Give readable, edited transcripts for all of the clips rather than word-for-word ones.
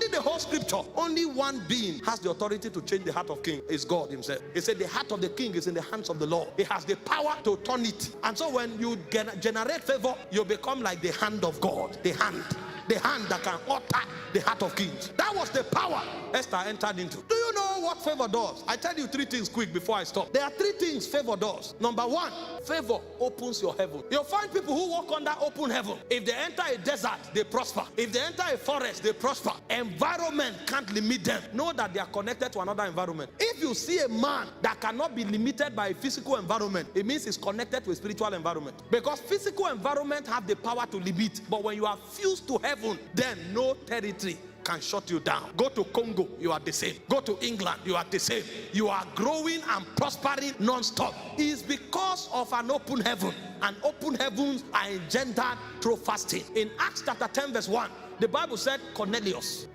study the whole scripture, only one being has the authority to change the heart of king. It's God himself. He said the heart of the king is in the hands of the Lord. He has the power to turn it. And so when you generate favor, you become like the hand of God. The hand that can alter the heart of kings. That was the power Esther entered into. Do you know what favor does? I tell you 3 things quick before I stop. There are 3 things favor does. Number 1, favor opens your heaven. You'll find people who walk under open heaven. If they enter a desert, they prosper. If they enter a forest, they prosper. Environment can't limit them. Know that they are connected to another environment. If you see a man that cannot be limited by a physical environment, it means he's connected to a spiritual environment. Because physical environment have the power to limit. But when you are fused to heaven, then no territory can shut you down. Go to Congo, you are the same. Go to England, you are the same. You are growing and prospering non-stop. It's because of an open heaven. And open heavens are engendered through fasting. In Acts chapter 10 verse 1, the Bible said Cornelius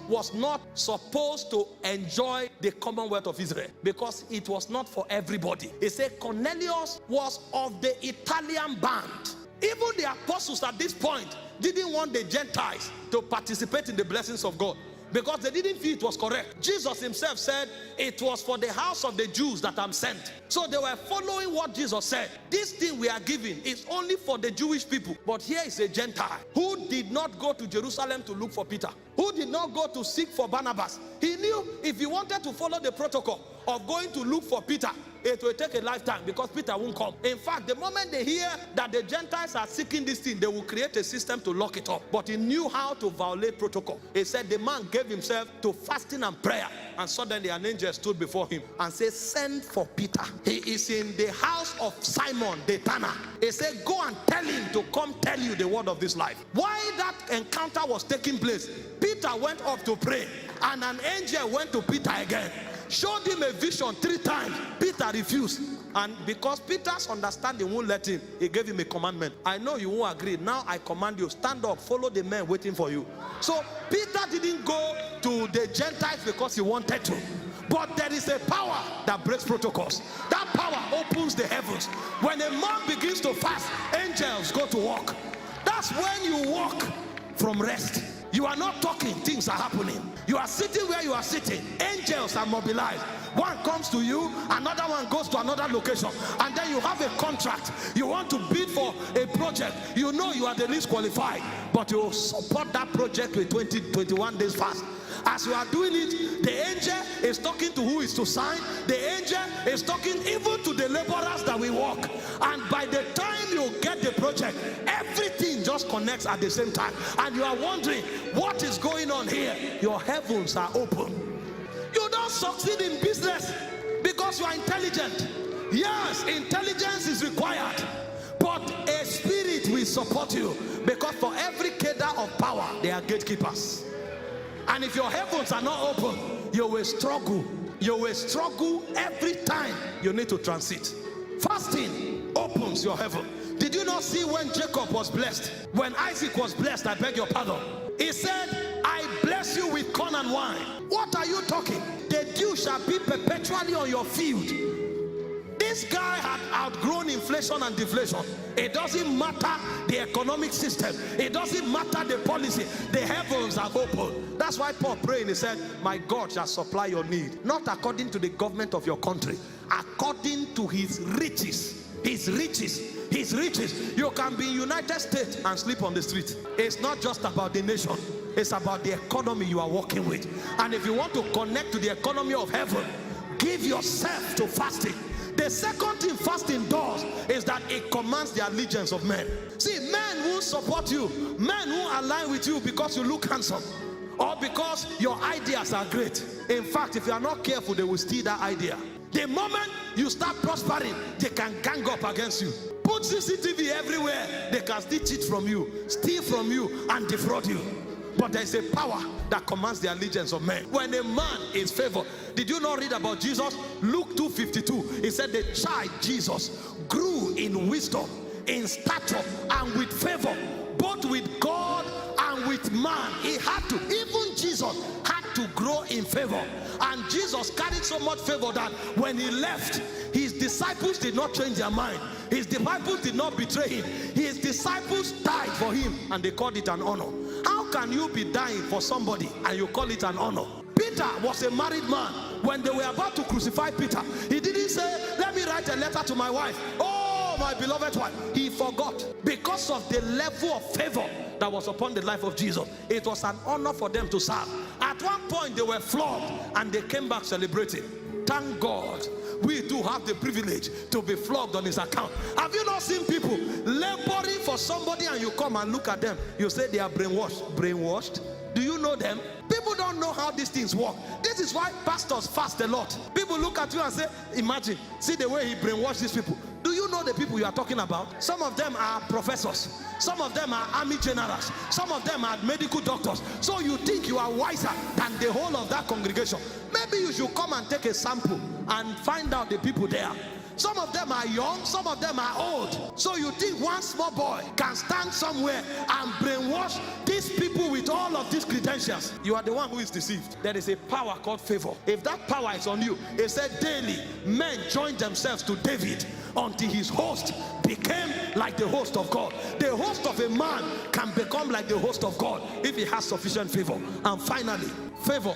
was not supposed to enjoy the Commonwealth of Israel because it was not for everybody. It said Cornelius was of the Italian band. Even the apostles at this point didn't want the Gentiles to participate in the blessings of God because they didn't feel it was correct. Jesus himself said, it was for the house of the Jews that I'm sent. So they were following what Jesus said. This thing we are giving is only for the Jewish people. But here is a Gentile who did not go to Jerusalem to look for Peter, who did not go to seek for Barnabas. He knew if he wanted to follow the protocol of going to look for Peter, it will take a lifetime because Peter won't come. In fact, the moment they hear that the Gentiles are seeking this thing, they will create a system to lock it up. But he knew how to violate protocol. He said the man gave himself to fasting and prayer, and suddenly an angel stood before him and said, send for Peter. He is in the house of Simon the Tanner. He said, go and tell him to come tell you the word of this life. While that encounter was taking place, Peter went up to pray, and an angel went to Peter again, showed him a vision 3 times. Peter refused, and because Peter's understanding won't let him, he gave him a commandment. I know you won't agree. Now I command you, stand up, follow the men waiting for you. So Peter didn't go to the Gentiles because he wanted to, but there is a power that breaks protocols. That power opens the heavens. When a man begins to fast, angels go to work. That's when you walk from rest. You are not talking, things are happening. You are sitting where you are sitting, angels are mobilized. One comes to you, another one goes to another location, and then you have a contract. You want to bid for a project. You know you are the least qualified, but you support that project with 21 days fast. As you are doing it, the angel is talking to who is to sign. The angel is talking even to the laborers that will work. And by the time you get the project, everything just connects at the same time. And you are wondering, what is going on here? Your heavens are open. You don't succeed in business because you are intelligent. Yes, intelligence is required, but a spirit will support you, because for every cadre of power, there are gatekeepers. And if your heavens are not open, you will struggle. You will struggle every time you need to transit. Fasting opens your heaven. Did you not see when Jacob was blessed? When Isaac was blessed, I beg your pardon, he said, I bless you with corn and wine. What are you talking? The dew shall be perpetually on your field. This guy had outgrown inflation and deflation. It doesn't matter the economic system. It doesn't matter the policy. The heavens are open. That's why Paul prayed. He said, my God shall supply your need, not according to the government of your country, according to his riches. His riches. His riches. You can be in United States and sleep on the street. It's not just about the nation. It's about the economy you are working with. And if you want to connect to the economy of heaven, give yourself to fasting. The second thing fasting does is that it commands the allegiance of men. See, men will support you. Men will align with you because you look handsome, or because your ideas are great. In fact, if you are not careful, they will steal that idea. The moment you start prospering, they can gang up against you. Put CCTV everywhere, they can still cheat from you, steal from you, and defraud you. But there is a power that commands the allegiance of men. When a man is favored, did you not read about Jesus? Luke 2:52, he said the child Jesus grew in wisdom, in stature, and with favor, both with God and with man. He had to, even Jesus had to grow in favor. And Jesus carried so much favor that when he left, his disciples did not change their mind. His disciples did not betray him. His disciples died for him, and they called it an honor. How can you be dying for somebody and you call it an honor? Peter was a married man. When they were about to crucify Peter, he didn't say, let me write a letter to my wife. Oh, my beloved wife. He forgot. Because of the level of favor that was upon the life of Jesus, it was an honor for them to serve. At one point, they were flogged and they came back celebrating. Thank God we do have the privilege to be flogged on his account. Have you not seen people laboring for somebody and you come and look at them? You say they are brainwashed. Brainwashed? Do you know them? People don't know how these things work. This is why pastors fast a lot. People look at you and say, imagine, see the way he brainwashed these people. Do you know the people you are talking about? Some of them are professors. Some of them are army generals. Some of them are medical doctors. So you think you are wiser than the whole of that congregation. Maybe you should come and take a sample and find out the people there. Some of them are young, some of them are old. So you think one small boy can stand somewhere and brainwash these people with all of these credentials? You are the one who is deceived. There is a power called favor. If that power is on you, it said daily men joined themselves to David until his host became like the host of God. The host of a man can become like the host of God if he has sufficient favor. And finally, favor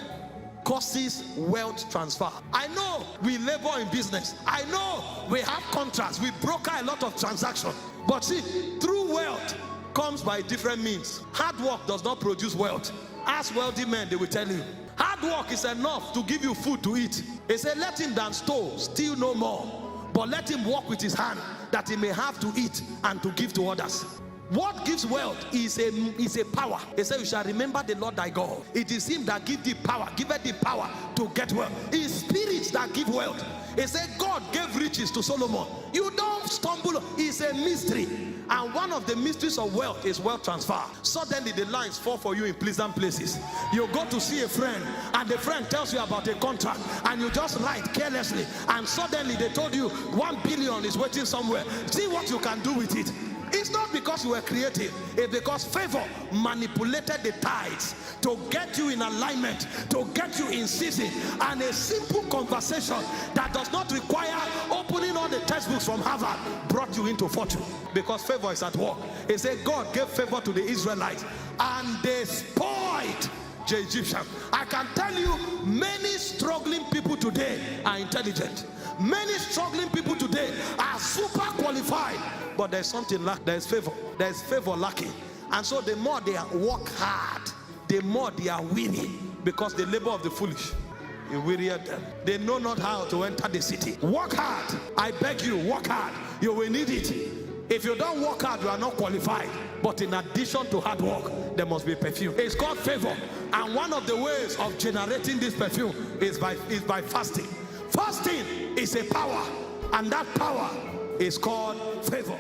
causes wealth transfer. I know we labor in business. I know we have contracts. We broker a lot of transactions. But see, true wealth comes by different means. Hard work does not produce wealth. Ask wealthy men, they will tell you. Hard work is enough to give you food to eat. They say, let him that stole steal no more, but let him work with his hand that he may have to eat and to give to others. What gives wealth is a power. He said, you shall remember the Lord thy God. It is him that gives thee power, giveth thee power to get wealth. It is spirits that give wealth. He said, God gave riches to Solomon. You don't stumble. It's a mystery. And one of the mysteries of wealth is wealth transfer. Suddenly the lines fall for you in pleasant places. You go to see a friend and the friend tells you about a contract and you just write carelessly and suddenly they told you 1 billion is waiting somewhere. See what you can do with it. It's not because you were creative. It's because favor manipulated the tides to get you in alignment, to get you in season. And a simple conversation that does not require opening all the textbooks from Harvard brought you into fortune. Because favor is at work. It said God gave favor to the Israelites and they spoiled the Egyptians. I can tell you, many struggling people today are intelligent. Many struggling people today are super qualified. But there's something lacking. There's favor. There's favor lacking. And so the more they work hard, the more they are weary, because the labor of the foolish it wearied them. They know not how to enter the city. Work hard. I beg you, work hard. You will need it. If you don't work hard, you are not qualified. But in addition to hard work, there must be perfume. It's called favor. And one of the ways of generating this perfume is by fasting. Fasting is a power, and that power is called favor.